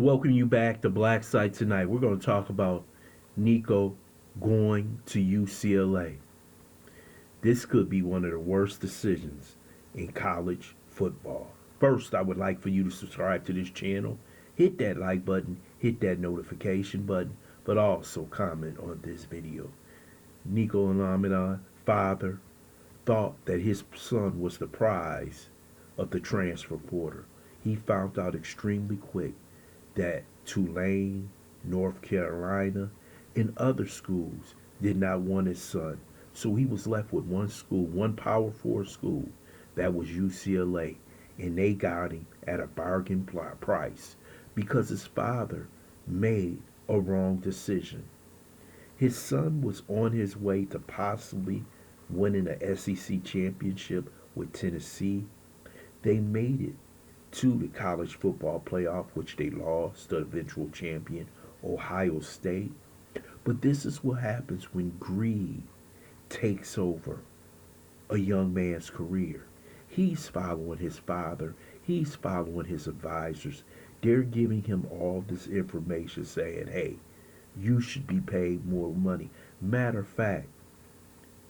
welcome you back to Black Site tonight. We're going to talk about Nico going to UCLA. This could be one of the worst decisions in college football. First, I would like for you to subscribe to this channel, hit that like button, hit that notification button, but also comment on this video. Nico Lamaleava, father, thought that his son was the prize of the transfer portal. He found out extremely quick that Tulane, North Carolina, and other schools did not want his son. So he was left with one school, one Power 4 school, that was UCLA, and they got him at a bargain price because his father made a wrong decision. His son was on his way to possibly winning the SEC championship with Tennessee. They made it to the college football playoff, which they lost to the eventual champion, Ohio State. But this is what happens when greed takes over a young man's career. He's following his father. He's following his advisors. They're giving him all this information saying, hey, you should be paid more money. Matter of fact,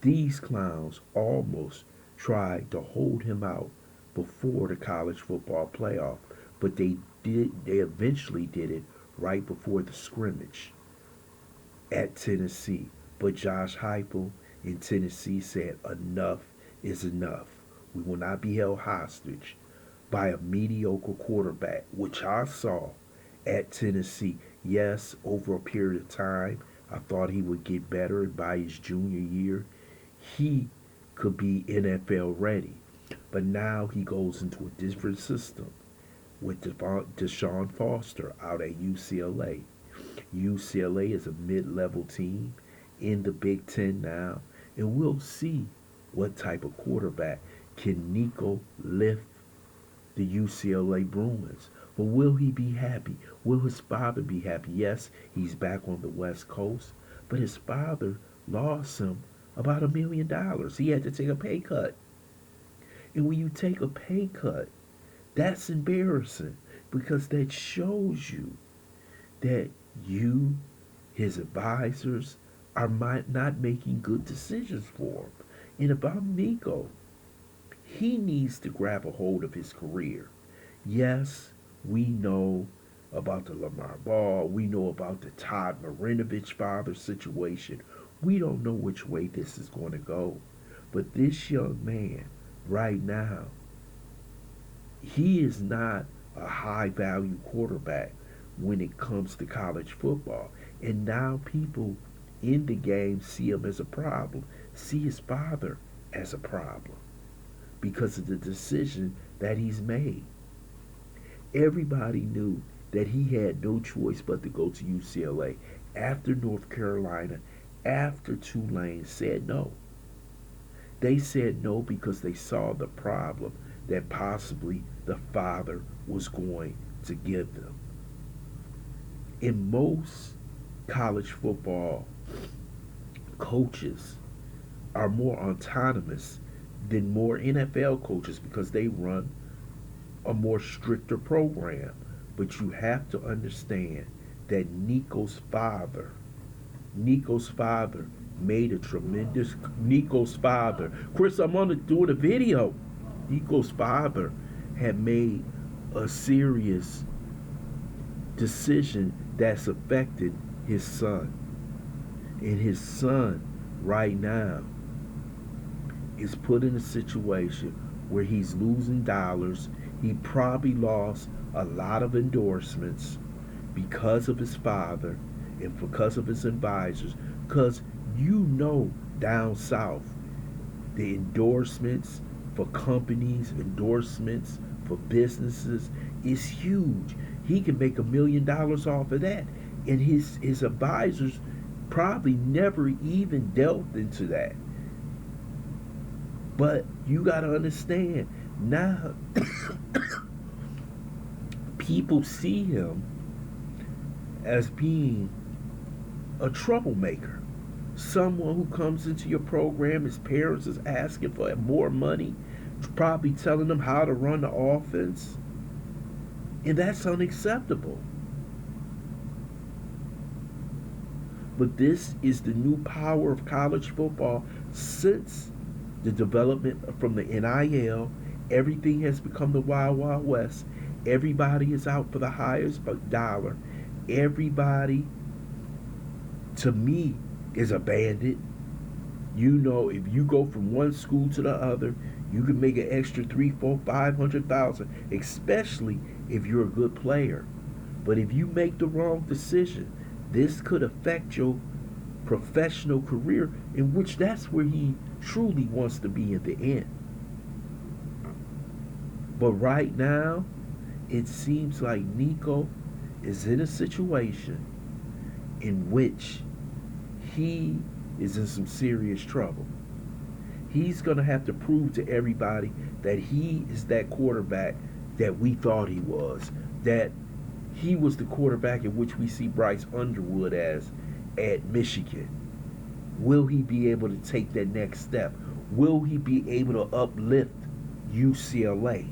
these clowns almost tried to hold him out before the college football playoff, but they eventually did it right before the scrimmage at Tennessee. But Josh Heupel in Tennessee said enough is enough. We will not be held hostage by a mediocre quarterback, which I saw at Tennessee. Yes, over a period of time, I thought he would get better. By his junior year, he could be NFL ready. But now he goes into a different system with Deshaun Foster out at UCLA. UCLA is a mid-level team in the Big Ten now, and we'll see what type of quarterback can Nico lift the UCLA Bruins. But will he be happy? Will his father be happy? Yes, he's back on the West Coast, but his father lost him about $1 million. He had to take a pay cut. And when you take a pay cut, that's embarrassing because that shows you that you, his advisors, are not making good decisions for him. And about Nico, he needs to grab a hold of his career. Yes, we know about the Lamar Ball. We know about the Todd Marinovich father situation. We don't know which way this is going to go. But this young man, right now, he is not a high value quarterback when it comes to college football. And now people in the game see him as a problem, see his father as a problem because of the decision that he's made. Everybody knew that he had no choice but to go to UCLA after North Carolina, after Tulane said no. They said no because they saw the problem that possibly the father was going to give them. In most college football, coaches are more autonomous than more NFL coaches because they run a more stricter program. But you have to understand that Nico's father made a tremendous, Chris, I'm on doing a video. Nico's father had made a serious decision that's affected his son. And his son right now is put in a situation where he's losing dollars. He probably lost a lot of endorsements because of his father and because of his advisors. Because you know down south, the endorsements for companies, endorsements for businesses is huge. He can make $1 million off of that. And his advisors probably never even delved into that. But you got to understand, now people see him as being a troublemaker. Someone who comes into your program, his parents is asking for more money, probably telling them how to run the offense. And that's unacceptable. But this is the new power of college football since the development from the NIL. Everything has become the Wild Wild West. Everybody is out for the highest dollar. Everybody, to me, is a bandit. You know, if you go from one school to the other, you can make an extra 3, 4, 500,000, especially if you're a good player. But if you make the wrong decision, this could affect your professional career, in which that's where he truly wants to be in the end. But right now, it seems like Nico is in a situation in which he is in some serious trouble. He's going to have to prove to everybody that he is that quarterback that we thought he was, that he was the quarterback in which we see Bryce Underwood as at Michigan. Will he be able to take that next step? Will he be able to uplift UCLA?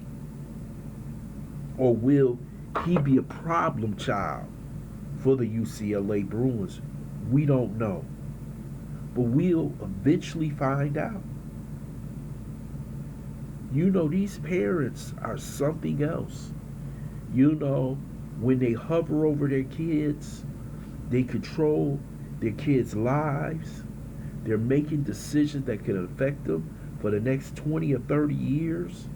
Or will he be a problem child for the UCLA Bruins? We don't know. But we'll eventually find out. You know, these parents are something else. You know, when they hover over their kids, they control their kids' lives. They're making decisions that can affect them for the next 20 or 30 years.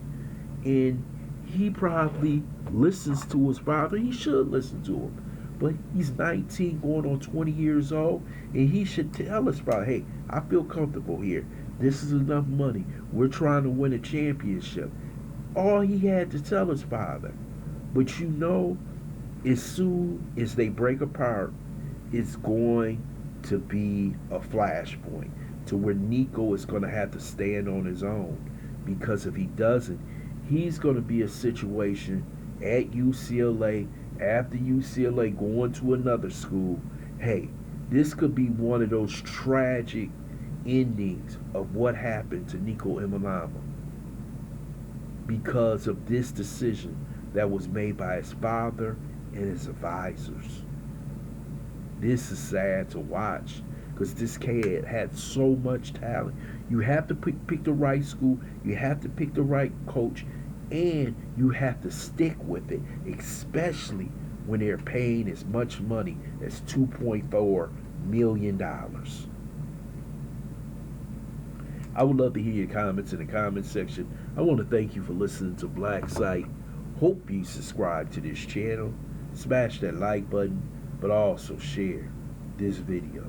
And he probably listens to his father. He should listen to him. But he's 19 going on 20 years old, and he should tell his father, hey, I feel comfortable here. This is enough money. We're trying to win a championship. All he had to tell his father. But you know, as soon as they break apart, it's going to be a flashpoint to where Nico is going to have to stand on his own. Because if he doesn't, he's going to be a situation at UCLA, after UCLA going to another school. Hey, this could be one of those tragic endings of what happened to Nico Lamaleava because of this decision that was made by his father and his advisors. This is sad to watch because this kid had so much talent. You have to pick the right school, you have to pick the right coach, and you have to stick with it, especially when they're paying as much money as $2.4 million. I would love to hear your comments in the comment section. I want to thank you for listening to Black Site. Hope you subscribe to this channel, smash that like button, but also share this video.